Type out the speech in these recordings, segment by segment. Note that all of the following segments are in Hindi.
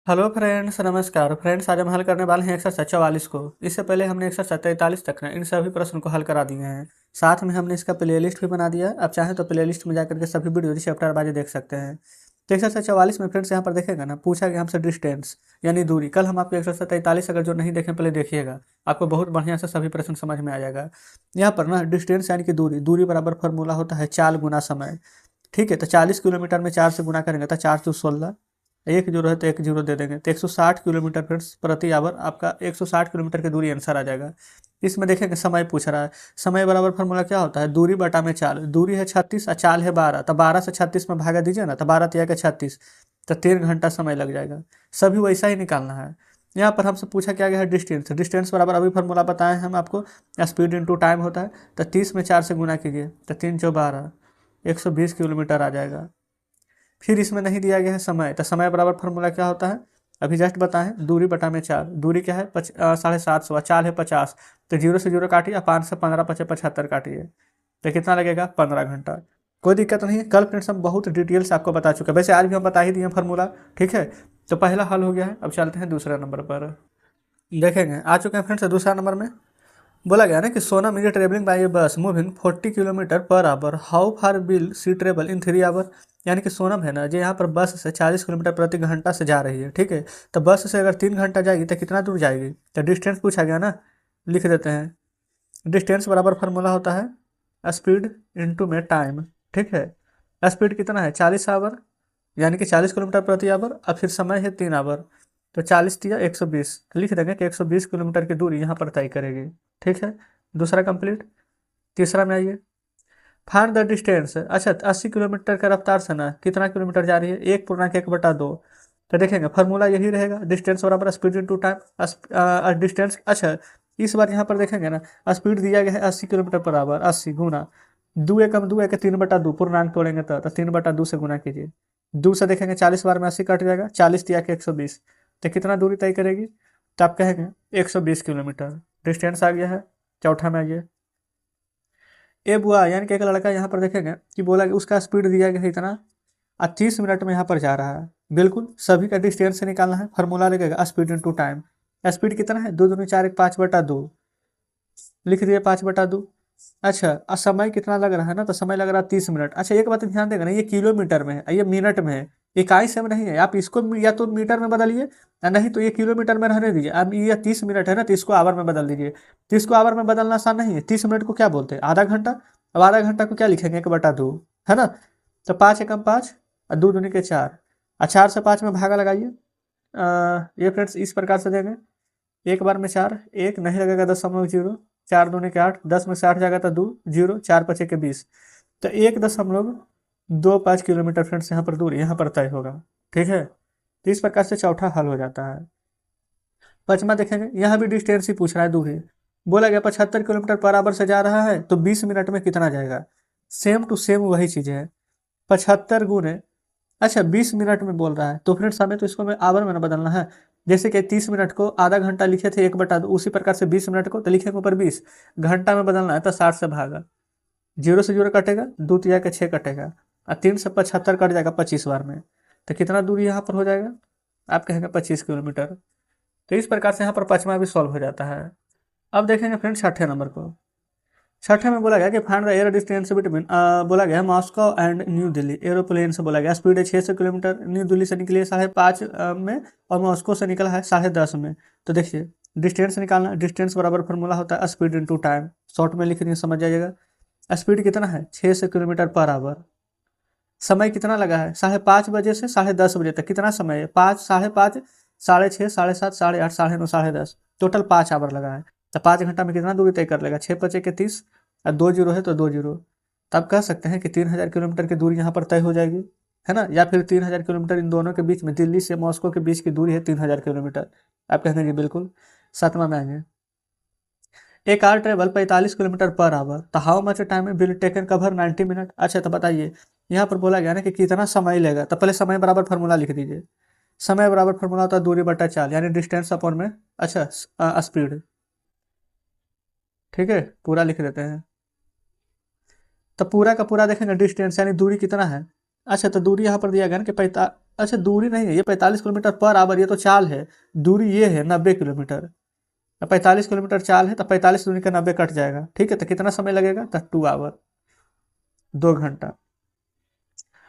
हेलो फ्रेंड्स, नमस्कार फ्रेंड्स। आज हम हल करने वाले हैं एक्सरसाइज 44 को। इससे पहले हमने एक्सरसाइज 43 तक ना इन सभी प्रश्नों को हल करा दिए हैं। साथ में हमने इसका प्लेलिस्ट भी बना दिया है। आप चाहें तो प्लेलिस्ट में जाकर के सभी वीडियो चैप्टर बाजी देख सकते हैं। तो एक्सरसाइज 44 में फ्रेंड्स यहाँ पर देखेगा ना, पूछा गया हमसे डिस्टेंस यानी दूरी। कल हम आपको एक्सरसाइज 43 अगर जो नहीं देखें पहले देखिएगा, आपको बहुत बढ़िया से सभी प्रश्न समझ में आ जाएगा। यहाँ पर ना डिस्टेंस यानी कि दूरी, दूरी बराबर फॉर्मूला होता है 4 गुना समय। ठीक है, तो 40 किलोमीटर में 4 से गुना करेंगे तो 4 × 16, एक जीरो है तो एक जीरो दे देंगे, तो 160 किलोमीटर फ्रेंड्स प्रति आवर आपका 160 किलोमीटर की दूरी आंसर आ जाएगा। इसमें देखेंगे समय पूछ रहा है। समय बराबर फार्मूला क्या होता है, दूरी बटा में चाल। दूरी है 36 और चाल है 12, तो 12 से 36 में भागा दीजिए ना, तो 12 तिया के 36, तो 3 घंटा समय लग जाएगा। सभी वैसा ही निकालना है। यहाँ पर हमसे पूछा क्या गया है डिस्टेंस। डिस्टेंस बराबर अभी फार्मूला बताए हम आपको, स्पीड इंटू टाइम होता है। तो 30 में 4 से गुना कीजिए, तो 3 × 12 120 किलोमीटर आ जाएगा। फिर इसमें नहीं दिया गया है समय, तो समय बराबर फार्मूला क्या होता है अभी जस्ट बताएं, दूरी बटा में चाल। दूरी क्या है 750, चाल है 50, तो 0 से 0 काटिए, 5 से 15 × 5 = 75 काटिए, तो कितना लगेगा 15 घंटा। कोई दिक्कत नहीं है। कल फ्रेंड्स हम बहुत डिटेल से आपको बता चुके हैं, वैसे आज भी हम बता ही दिए फार्मूला। ठीक है, तो पहला हल हो गया है। अब चलते हैं दूसरे नंबर पर। देखेंगे आ चुके हैं फ्रेंड्स दूसरा नंबर में। बोला गया ना कि Sonam is travelling by a bus moving 40 kilometre per hour, how far will she travel in 3 hour. यानी कि सोनम है ना, जो यहाँ पर बस से 40 किलोमीटर प्रति घंटा से जा रही है। ठीक है, तो बस से अगर 3 घंटा जाएगी तो कितना दूर जाएगी, तो डिस्टेंस पूछा गया ना, लिख देते हैं। डिस्टेंस बराबर फार्मूला होता है स्पीड इंटू में टाइम। ठीक है, स्पीड कितना है 40 आवर, यानी कि 40 किलोमीटर प्रति आवर, और फिर समय है 3 आवर, तो 40 दिया 120, लिख देंगे कि 120 किलोमीटर की दूरी यहाँ पर तय करेगी। ठीक है, दूसरा कंप्लीट। तीसरा में आइए, फाइंड द डिस्टेंस। अच्छा, 80 किलोमीटर का रफ्तार से ना कितना किलोमीटर जा रही है, 1.1/2। तो देखेंगे फार्मूला यही रहेगा, डिस्टेंस बराबर स्पीड इंटू टाइम। डिस्टेंस, अच्छा इस बार यहाँ पर देखेंगे ना, स्पीड दिया गया है 80 किलोमीटर पर आवर, 80 गुना 2 × 2 = 3/2, पूर्णांक तोड़ेंगे तो 3/2 से गुना कीजिए। 2 से देखेंगे 40 बार में 80 कट जाएगा, 40 दिया के 120, तो कितना दूरी तय करेगी, तो आप कहेंगे 120 किलोमीटर। डिस्टेंस आ गया है। चौथा में आइए, ए बुआ यानी कि एक लड़का यहाँ पर देखेंगे कि बोला कि उसका स्पीड दिया गया है इतना, और 30 मिनट में यहाँ पर जा रहा है। बिल्कुल सभी का डिस्टेंस से निकालना है। फार्मूला लगेगा स्पीड इंटू टाइम। स्पीड कितना है, 2 दूनी 4 × 5/2, लिख दिए 5/2। अच्छा, और समय कितना लग रहा है ना, तो समय लग रहा है 30 मिनट। अच्छा एक बात ध्यान देगा ना, ये किलोमीटर में है, ये मिनट में है, इकाई से में नहीं है। आप इसको या तो मीटर में बदलिए, या नहीं तो ये किलोमीटर में रहने दीजिए। अब ये 30 मिनट है ना, तो इसको आवर में बदल दीजिए। 30 को आवर में बदलना आसान नहीं है। 30 मिनट को क्या बोलते हैं, आधा घंटा। अब आधा घंटा को क्या लिखेंगे, 1/2, है ना। तो 5 × 5 और 2 दूनी के 4, और 4 से 5 में भागा लगाइए। ये फ्रेंड्स इस प्रकार से देंगे, एक बार में 4, एक नहीं लगेगा 0.0, 4 दूनी के 8, 10 में से 8 जाएगा तो 2 0, 4 × 5 = 20, तो 1.25 किलोमीटर फ्रेंड्स यहाँ पर दूरी यहाँ पर तय होगा। ठीक है, तो इस प्रकार से चौथा हल हो जाता है। पांचवा देखेंगे, यहाँ भी डिस्टेंस ही पूछ रहा है, दूरी। बोला गया 75 किलोमीटर पर आवर से जा रहा है, तो 20 मिनट में कितना जाएगा। सेम टू सेम वही चीज़ है, 75 गुने, अच्छा 20 मिनट में बोल रहा है, तो फ्रेंड्स हमें तो इसको में आवर में ना बदलना है। जैसे कि 30 मिनट को आधा घंटा लिखे थे 1/2, उसी प्रकार से 20 मिनट को तो लिखेंगे ऊपर 20, घंटा में बदलना है तो 60 से भागा, 0 से 0 कटेगा, 2 तिया के 6 कटेगा, और 3 से 75 कट जाएगा 25 बार में, तो कितना दूरी यहाँ पर हो जाएगा, आप कहेंगे 25 किलोमीटर। तो इस प्रकार से यहाँ पर पाँचवा भी सॉल्व हो जाता है। अब देखेंगे फ्रेंड्स छठे नंबर को। छठे में बोला गया कि find the air distance between, बोला गया Moscow and new Delhi. Aeroplane से बोला गया स्पीड है 600 किलोमीटर, न्यू दिल्ली से निकली है 5:30 में, और मॉस्को से निकला है 10:30 में। तो देखिए डिस्टेंस निकालना, डिस्टेंस बराबर फार्मूला होता है स्पीड इंटू टाइम। शॉर्ट में लिख दिए, समझ जाइएगा। स्पीड कितना है 600 किलोमीटर पर आवर। समय कितना लगा है 5:30 बजे से 10:30 बजे तक, कितना समय है 5, 5:30, 6:30, 7:30, 8:30, 9:30, 10:30, टोटल 5 आवर लगा है। तो 5 घंटा में कितना दूरी तय कर लेगा, 6 × 5 = 30, और 2 जीरो है तो 2 जीरो, तब कह सकते हैं कि 3000 किलोमीटर की दूरी यहाँ पर तय हो जाएगी, है ना। या फिर 3000 किलोमीटर इन दोनों के बीच में, दिल्ली से मॉस्को के बीच की दूरी है 3000 किलोमीटर, आप कहेंगे जी बिल्कुल। सातवां में आएंगे, एक car travel 45 kilometer per hour, तो how much time will taken cover 90 minute. अच्छा तो बताइए, यहाँ पर बोला गया ना कि कितना समय लेगा, तो पहले समय बराबर फार्मूला लिख दीजिए। समय बराबर फार्मूला होता है दूरी बटा चाल, यानी डिस्टेंस अपॉन में, अच्छा स्पीड। ठीक है, पूरा लिख देते हैं। तो पूरा का पूरा देखेंगे डिस्टेंस यानी दूरी कितना है। अच्छा तो दूरी यहाँ पर दिया गया ना कि अच्छा दूरी नहीं है, ये 45 किलोमीटर पर आवर, ये तो चाल है। दूरी ये है 90 किलोमीटर। 45 किलोमीटर चाल है तो 45 दूनी का 90 कट जाएगा, ठीक है। तो कितना समय लगेगा? तो 2 आवर, 2 घंटा।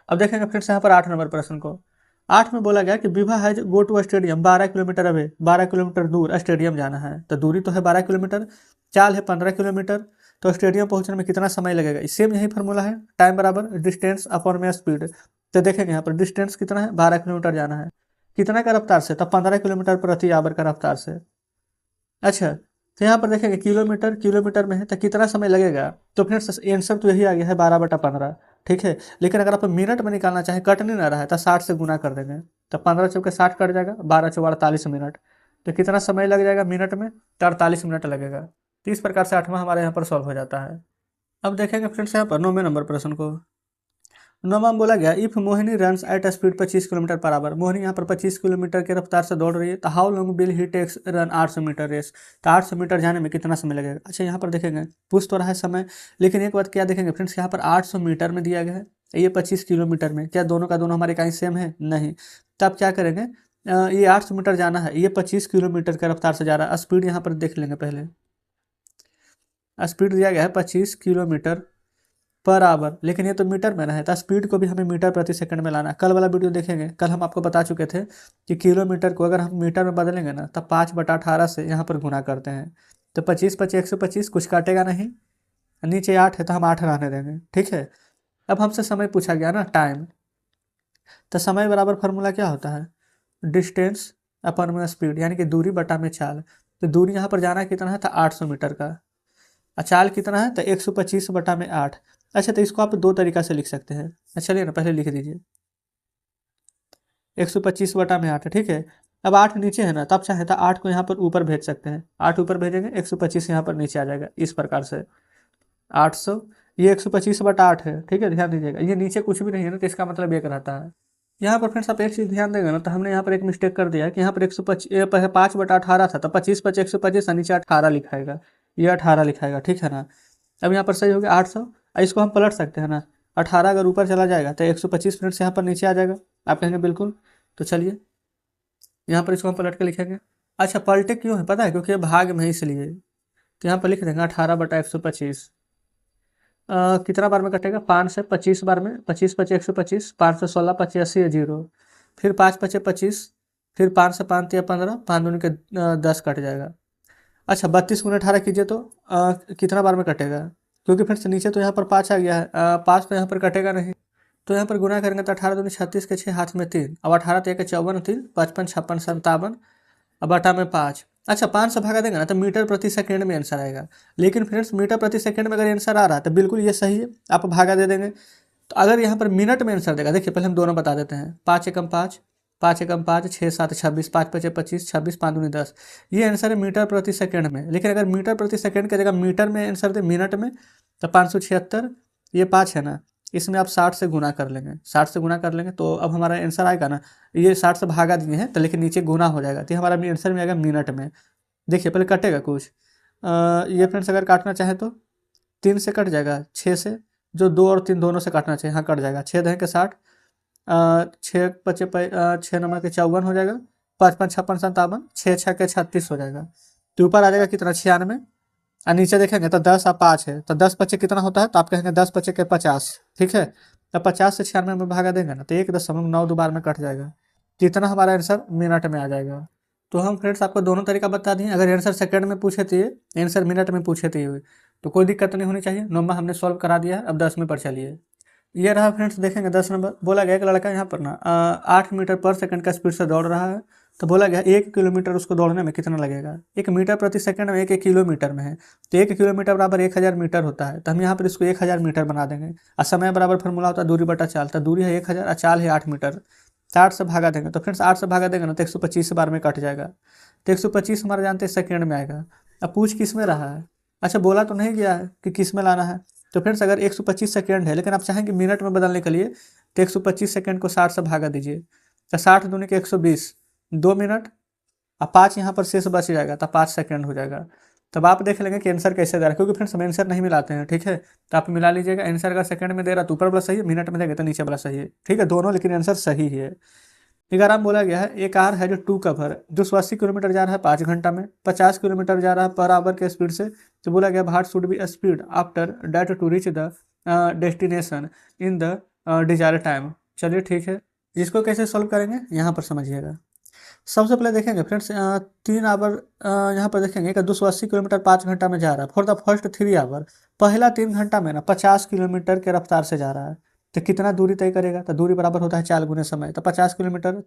अब देखेंगे फ्रेंड्स यहाँ पर 8 नंबर प्रश्न को। 8 में बोला गया कि विभा है go to stadium 12 kilometre away, 12 kilometre दूर स्टेडियम जाना है। तो दूरी तो है 12 किलोमीटर, चाल है 15 किलोमीटर, तो स्टेडियम पहुंचने में कितना समय लगेगा? सेम यही फॉर्मूला है, टाइम बराबर डिस्टेंस अपॉन में स्पीड। तो देखेंगे यहाँ पर डिस्टेंस कितना है, 12 किलोमीटर जाना है, कितना का रफ्तार से? तो 15 किलोमीटर प्रति आवर का रफ्तार से। अच्छा, तो यहाँ पर देखेंगे किलोमीटर, किलोमीटर में है तो कितना समय लगेगा? तो फ्रेंड्स आंसर तो यही आ गया है 12/15, ठीक है। लेकिन अगर आप मिनट में निकालना चाहें, कट नहीं ना रहा है, तो 60 से गुना कर देंगे। तो 15 चौके 60 कट जाएगा, 12 चौके 48 मिनट। तो कितना समय लग जाएगा मिनट में? तो 48 मिनट लगेगा। तो इस प्रकार से 8वां हमारे यहाँ पर सॉल्व हो जाता है। अब देखेंगे फ्रेंड्स यहाँ पर 9वें नंबर प्रश्न को। नौवां में बोला गया if Mohini runs at speed 25 kilometre per our. Mohini यहाँ पर 25 किलोमीटर की रफ्तार से दौड़ रही है, तो how long will he takes run 800 metre race. तो 800 मीटर जाने में कितना समय लगेगा? अच्छा, यहाँ पर देखेंगे पूछ तो रहा है समय, लेकिन एक बात क्या देखेंगे फ्रेंड्स, यहाँ पर 800 मीटर में दिया गया है, ये 25 किलोमीटर में, क्या दोनों का दोनों हमारे कहीं सेम है? नहीं। तो आप क्या करेंगे, ये 800 मीटर जाना है, ये 25 किलोमीटर की रफ्तार से जा रहा है। स्पीड यहाँ पर देख लेंगे पहले, स्पीड दिया गया है 25 किलोमीटर पर आवर, लेकिन ये तो मीटर में है, तो स्पीड को भी हमें मीटर प्रति सेकंड में लाना है। कल वाला वीडियो देखेंगे, कल हम आपको बता चुके थे कि किलोमीटर को अगर हम मीटर में बदलेंगे ना, तब 5/18 से यहाँ पर गुना करते हैं। तो 25 × 5 = 125, कुछ काटेगा नहीं, नीचे 8 है तो हम 8 रहने देंगे, ठीक है। अब हमसे समय पूछा गया ना, टाइम। तो समय बराबर फार्मूला क्या होता है? डिस्टेंस अपन में स्पीड, यानी कि दूरी बटा में चाल। तो दूरी यहाँ पर जाना कितना है? तो 800 मीटर का। चाल कितना है? तो 125/8। अच्छा, तो इसको आप दो तरीका से लिख सकते हैं। चलिए ना, पहले लिख दीजिए 125/8, ठीक है। अब 8 नीचे है ना, तब चाहे तो 8 को यहाँ पर ऊपर भेज सकते हैं, 8 ऊपर भेजेंगे, 125 यहाँ पर नीचे आ जाएगा, इस प्रकार से 800। ये 125/8 है, ठीक है, ध्यान दीजिएगा, ये नीचे कुछ भी नहीं है ना, तो इसका मतलब एक रहता है। यहाँ पर फ्रेंड्स आप एक चीज़ ध्यान देंगे ना, तो हमने यहाँ पर एक मिस्टेक कर दिया कि यहाँ पर 125 5/18 था, तो 25 × 125 नीचे 18 लिखाएगा, ये 18 लिखाएगा, ठीक है ना। अब यहाँ पर सही हो गया 800। इसको हम पलट सकते हैं ना, 18 अगर ऊपर चला जाएगा तो 125 मिनट से यहाँ पर नीचे आ जाएगा। आप कहेंगे बिल्कुल, तो चलिए यहाँ पर इसको हम पलट के लिखेंगे। अच्छा, पलटे क्यों है पता है? क्योंकि ये भाग में है इसलिए। तो यहाँ पर लिख देंगे 18/125। कितना बार में कटेगा? 5 से 25 बार में, 25×5 = 125, 5 से 16 85 है 0, फिर 5×5 = 25, फिर 5 से 5 × 15, 5 दूनी के 10 कट जाएगा। अच्छा, 32 × 18 कीजिए तो कितना बार में कटेगा? क्योंकि फिर से नीचे तो यहाँ पर 5 आ गया है, 5 तो यहाँ पर कटेगा नहीं, तो यहाँ पर गुना करेंगे तो 18 दूनी 36 के 6 हाथ में 3, अब 18 तो 1 54 3, 55 56 57, अब बटा में 5। अच्छा, 5 से भागा देंगे ना तो मीटर प्रति सेकंड में आंसर आएगा। लेकिन फ्रेंड्स मिनट प्रति सेकंड में अगर आंसर आ रहा है तो बिल्कुल ये सही है, आप भागा दे देंगे। तो अगर यहाँ पर मिनट में आंसर देगा, देखिए पहले हम दोनों बता देते हैं, 5 एकम 5, 5 एकम 5, 6 7 26, 5 5 25, 26 5 दूनी 10, ये आंसर है मीटर प्रति सेकंड में। लेकिन अगर मीटर प्रति सेकंड की जगह मीटर में आंसर दे मिनट में, तो 576, ये 5 है ना, इसमें आप 60 से गुना कर लेंगे, 60 से गुना कर लेंगे तो अब हमारा आंसर आएगा ना, ये 60 से भागा दिए हैं तो लेकिन नीचे गुना हो जाएगा, तो हमारा आंसर में आएगा मिनट में। देखिए पहले कटेगा कुछ, ये फ्रेंड्स अगर काटना चाहे तो 3 से कट जाएगा, 6 से, जो 2 और 3 दोनों से काटना चाहिए, हाँ कट जाएगा, 6 दहें के 60, 6 पचे 6 नंबर के 54 हो जाएगा, 5 5 56 57, 6 6 के 36 हो जाएगा। तो ऊपर आ जाएगा कितना? 96। और नीचे देखेंगे तो 10 और 5 है, तो 10 पचे कितना होता है? तो आप कहेंगे 10 पचे के 50, ठीक है। तो 50 से 96 में भागा देंगे ना तो 1.92 बार में कट जाएगा, जितना हमारा आंसर मिनट में आ जाएगा। तो हम फ्रेंड्स आपको दोनों तरीका बता दिए, अगर आंसर सेकंड में पूछे थे, आंसर मिनट में पूछे थे, तो कोई दिक्कत नहीं होनी चाहिए। 9वां हमने सॉल्व करा दिया है, अब 10वें पर चलिए। ये रहा फ्रेंड्स, देखेंगे 10 नंबर। बोला गया एक लड़का यहाँ पर ना 8 मीटर पर सेकंड का स्पीड से दौड़ रहा है, तो बोला गया 1 किलोमीटर उसको दौड़ने में कितना लगेगा? 1 मीटर प्रति सेकंड में 1 किलोमीटर में है, तो 1 किलोमीटर बराबर 1000 मीटर होता है, तो हम यहाँ पर इसको 1000 मीटर बना देंगे। और समय बराबर फार्मूला होता है दूरी बटा चाल, तो दूरी है 1000 और चाल है 8 मीटर, 60 से भागा देंगे तो फ्रेंड्स 8 से भागा देंगे ना तो 125 बार में कट जाएगा, तो 125 हमारे जानते हैं सेकंड में आएगा। अब पूछ किस में रहा है? अच्छा, बोला तो नहीं गया है कि किस में लाना है। तो फ्रेंड्स अगर 125 सेकंड है, लेकिन आप चाहेंगे मिनट में बदलने के लिए, तो 125 सेकंड को 60 से भागा दीजिए, तो 60 दूनी के 120, 2 मिनट, और 5 यहाँ पर शेष बच जाएगा, तो 5 सेकंड हो जाएगा। तब आप देख लेंगे कि आंसर कैसे दे रहा है, क्योंकि फ्रेंड्स हम आंसर नहीं मिलाते हैं, ठीक है। तो आप मिला लीजिएगा, आंसर अगर सेकंड में दे रहा तो ऊपर वाला सही है, मिनट में देगा तो नीचे वाला सही है, ठीक है, दोनों लेकिन आंसर सही है। 11 में बोला गया है एक कार है जो टू कवर जो 180 किलोमीटर जा रहा है 5 घंटा में, 50 किलोमीटर जा रहा है पर आवर के स्पीड से, तो बोला गया what should be speed after that to reach the destination in the desire time. चलिए ठीक है, इसको कैसे सॉल्व करेंगे यहाँ पर समझिएगा। सबसे पहले देखेंगे फ्रेंड्स 3 आवर, यहाँ पर देखेंगे कि 280 किलोमीटर 5 घंटा में जा रहा है। फॉर द फर्स्ट 3 आवर, पहला 3 घंटा में ना 50 किलोमीटर के रफ्तार से जा रहा है, तो कितना दूरी तय करेगा, तो दूरी बराबर होता है 4 गुने समय। तो 50 किलोमीटर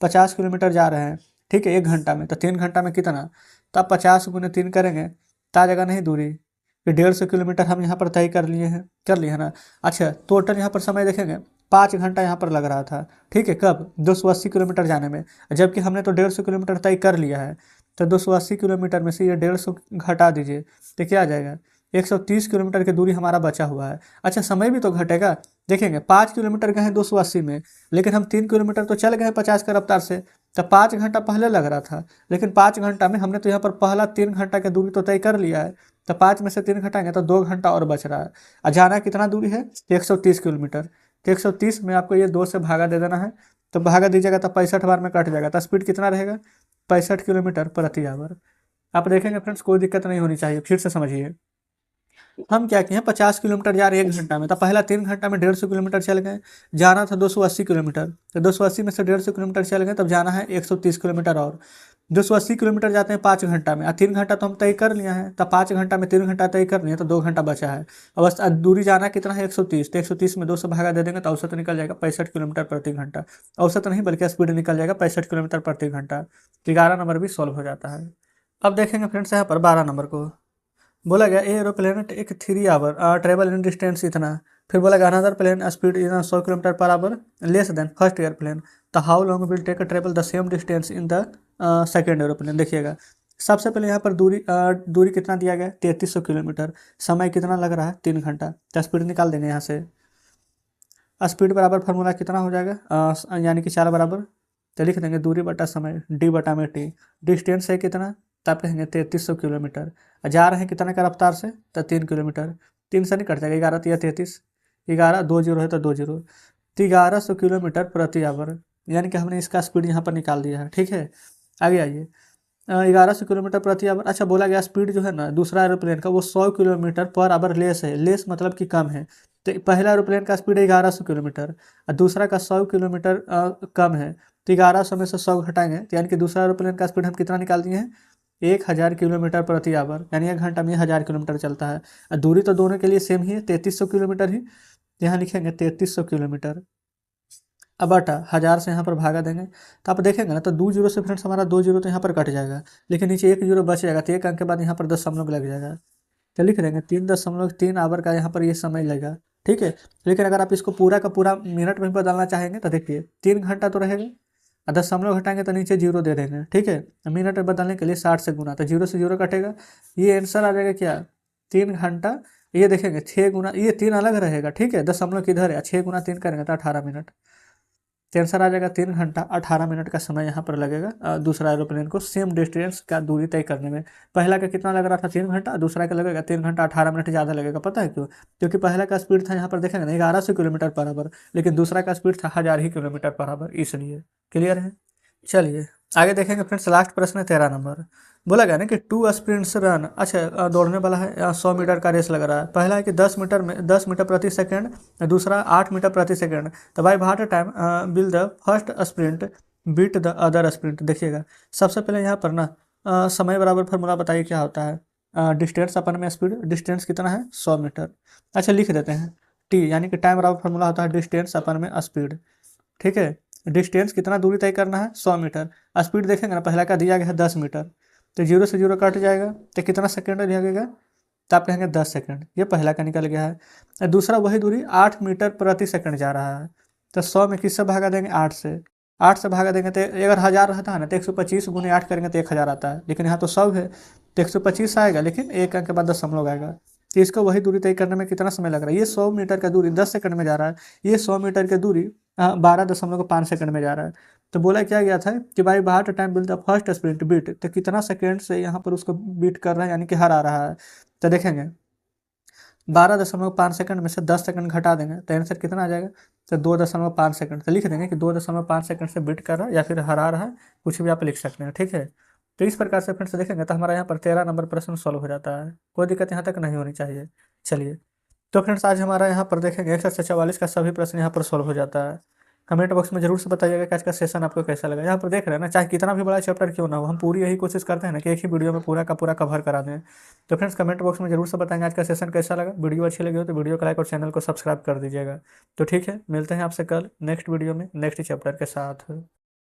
50 किलोमीटर जा रहे हैं, ठीक है 1 घंटा में, तो 3 घंटा में कितना, तो आप 50 गुने 3 करेंगे तो आ जाएगा नहीं दूरी, कि 150 किलोमीटर हम यहाँ पर तय कर लिए है ना। अच्छा टोटल यहाँ पर समय देखेंगे 5 घंटा यहाँ पर लग रहा था, ठीक है कब, 280 किलोमीटर जाने में, जबकि हमने तो 150 किलोमीटर तय कर लिया है। तो 280 किलोमीटर में से ये 150 घटा दीजिए तो क्या आ जाएगा, 130 किलोमीटर की दूरी हमारा बचा हुआ है। अच्छा समय भी तो घटेगा, देखेंगे 5 किलोमीटर गए हैं 280 में, लेकिन हम 3 किलोमीटर तो चल गए 50 का रफ्तार से, तो 5 घंटा पहले लग रहा था, लेकिन 5 घंटा में हमने तो यहाँ पर पहला 3 घंटा की दूरी तो तय कर लिया है, तो 5 में से 3 घटाएंगे तो 2 घंटा और बच रहा है। और जाना कितना दूरी है, 130 किलोमीटर। तो 130 में आपको ये 2 से भागा दे देना है, तो भागा दीजिएगा तो 65 बार में कट जाएगा, तो स्पीड कितना रहेगा, 65 किलोमीटर प्रति आवर। आप देखेंगे फ्रेंड्स कोई दिक्कत नहीं होनी चाहिए, फिर से समझिए। हम क्या किए हैं, 50 किलोमीटर जा रहे 1 घंटा में, तो पहला 3 घंटा में 150 किलोमीटर चल गए, जाना था 280 किलोमीटर, तो 280 में से 150 किलोमीटर चल गए, तब जाना है 130 किलोमीटर और। 280 किलोमीटर जाते हैं 5 घंटा में, और 3 घंटा तो हम तय कर लिया है, तो 5 घंटा में 3 घंटा तय कर लिए तो 2 घंटा बचा है। अब बस दूरी जाना कितना है 130, तो 130 में 2 से भागा दे देंगे तो औसत निकल जाएगा 65 किलोमीटर प्रति घंटा। औसत नहीं बल्कि स्पीड निकल जाएगा 65 किलोमीटर प्रति घंटा। तो 11 नंबर भी सॉल्व हो जाता है। अब देखेंगे फ्रेंड्स यहाँ पर 12 नंबर को, बोला गया एरोप्लेन एक 3 आवर ट्रेवल इन डिस्टेंस इतना, फिर बोला गया अनदर प्लेन स्पीड इतना 100 kilometer per hour less than first airplane, तो how long will take travel the same distance in the second aeroplane. देखिएगा सबसे पहले यहाँ पर दूरी कितना दिया गया 3300 किलोमीटर, समय कितना लग रहा है 3 घंटा, तो स्पीड निकाल देंगे यहाँ से। स्पीड बराबर फार्मूला कितना हो जाएगा, यानी कि 4 बराबर, तो लिख देंगे दूरी बटा समय डी बटा में टी। डिस्टेंस है कितना, तब कहेंगे 3300 किलोमीटर, जा रहे हैं कितना का रफ्तार से, तो 3 किलोमीटर, 3 से नहीं कट जाएगा, 11 तिया 33, 11 2 जीरो है तो 2 जीरो, तो 1100 किलोमीटर प्रति आवर, यानी कि हमने इसका स्पीड यहाँ पर निकाल दिया है। ठीक है आगे आइए, 1100 किलोमीटर प्रति आवर। अच्छा बोला गया स्पीड जो है ना दूसरा एरोप्लेन का वो 100 किलोमीटर पर आवर लेस है, लेस मतलब कि कम है, तो पहला एरोप्लेन का स्पीड है 1100 किलोमीटर और दूसरा का 100 किलोमीटर कम है, तो 1100 में से 100 घटाएंगे, तो यानी कि दूसरा एरोप्लेन का स्पीड हम कितना निकाल दिए हैं 1000 किलोमीटर प्रति आवर, यानी 1 घंटा में 1000 किलोमीटर चलता है। और दूरी तो दोनों के लिए सेम ही है 3300 किलोमीटर ही, यहाँ लिखेंगे 3300 किलोमीटर। अब बटा 1000 से यहाँ पर भागा देंगे, तो आप देखेंगे ना तो 2 जीरो से फ्रेंड्स हमारा 2 जीरो तो यहाँ पर कट जाएगा, लेकिन नीचे 1 जीरो बच जाएगा, तो 1 अंक के बाद यहाँ पर दशमलव लग जाएगा, तो लिख देंगे 3.3 आवर का यहाँ पर ये समय लगेगा। ठीक है, लेकिन अगर आप इसको पूरा का पूरा मिनट में बदलना चाहेंगे तो देखिए 3 घंटा तो रहेगा, और दशमलव घटाएंगे तो नीचे जीरो दे देंगे। ठीक है, मिनट में बदलने के लिए 60 से गुना, तो जीरो से जीरो कटेगा, ये आंसर आ जाएगा क्या 3 घंटा। ये देखेंगे 6 गुना, ये 3 अलग रहेगा, ठीक है दशमलव किधर है, 6 गुना 3 करेंगे तो 18 मिनट, तो आंसर आ जाएगा 3 घंटा 18 मिनट का समय यहाँ पर लगेगा दूसरा एरोप्लेन को सेम डिस्टेंस का दूरी तय करने में। पहला का कितना लग रहा था 3 घंटा, दूसरा का लगेगा 3 घंटा 18 मिनट ज़्यादा लगेगा, पता है क्यों, क्योंकि पहला का स्पीड था यहाँ पर देखेंगे ना 1100 किलोमीटर पर आवर, लेकिन दूसरा का स्पीड था 1000 ही किलोमीटर पर आवर, इसलिए। क्लियर है, चलिए आगे देखेंगे फ्रेंड्स, लास्ट प्रश्न है 13 नंबर। बोला गया ना कि 2 स्प्रिंट्स रन, अच्छा दौड़ने वाला है 100 मीटर का रेस लग रहा है, पहला है कि 10 मीटर प्रति सेकंड, दूसरा 8 मीटर प्रति सेकंड, तो by what time will the first sprint beat the other sprint. देखिएगा सबसे पहले यहाँ पर ना समय बराबर फार्मूला बताइए क्या होता है, डिस्टेंस अपन में स्पीड, डिस्टेंस कितना है 100 मीटर। अच्छा लिख देते हैं टी, यानी कि टाइम बराबर फार्मूला होता है डिस्टेंस अपन में स्पीड। ठीक है, डिस्टेंस कितना दूरी तय करना है 100 मीटर, स्पीड देखेंगे ना पहला का दिया गया है 10 मीटर, तो जीरो से जीरो कट जाएगा, तो कितना सेकंड लगेगा, तो आप कहेंगे 10 सेकंड, ये पहला का निकल गया है। और दूसरा वही दूरी 8 मीटर प्रति सेकंड जा रहा है, तो 100 में किससे भागा देंगे 8 से, 8 से भागा देंगे तो अगर 1000 रहता है ना तो 125 गुने 8 करेंगे तो 1000 आता है, लेकिन यहाँ तो 100 है तो 125 आएगा, लेकिन 1 अंक के बाद दशमलव आएगा, तो इसको वही दूरी तय करने में कितना समय लग रहा है, ये 100 मीटर का दूरी 10 सेकंड में जा रहा है, ये 100 मीटर की दूरी 12.5 सेकंड में जा रहा है। तो बोला क्या गया था कि भाई what time will the first sprint beat, तो कितना सेकंड से यहाँ पर उसको बीट कर रहा है, यानी कि हरा रहा है, तो देखेंगे 12.5 सेकंड में से 10 सेकंड घटा देंगे तो आंसर कितना आ जाएगा तो 2.5 सेकंड तो लिख देंगे कि 2.5 सेकंड से बीट कर रहा है या फिर हरा रहा है, कुछ भी आप लिख सकते हैं, ठीक है। तो इस प्रकार से फ्रेंड्स देखेंगे तो हमारा यहाँ पर 13 नंबर प्रश्न सॉल्व हो जाता है, कोई दिक्कत यहाँ तक नहीं होनी चाहिए। चलिए, तो फ्रेंड्स आज हमारा यहाँ पर देखेंगे एक्सरसाइज 44 का सभी प्रश्न यहाँ पर सॉल्व हो जाता है। कमेंट बॉक्स में जरूर से बताइएगा कि आज का सेशन आपको कैसा लगा। यहाँ पर देख रहे हैं ना, चाहे कितना भी बड़ा चैप्टर क्यों ना हो, हम पूरी यही कोशिश करते हैं ना कि एक ही वीडियो में पूरा का पूरा कवर करा दें। तो फ्रेंड्स कमेंट बॉक्स में जरूर से बताएंगे आज का सेशन कैसा लगा। वीडियो अच्छी लगी हो तो वीडियो को लाइक और चैनल को सब्सक्राइब कर दीजिएगा। तो ठीक है, मिलते हैं आपसे कल नेक्स्ट वीडियो में नेक्स्ट चैप्टर के साथ।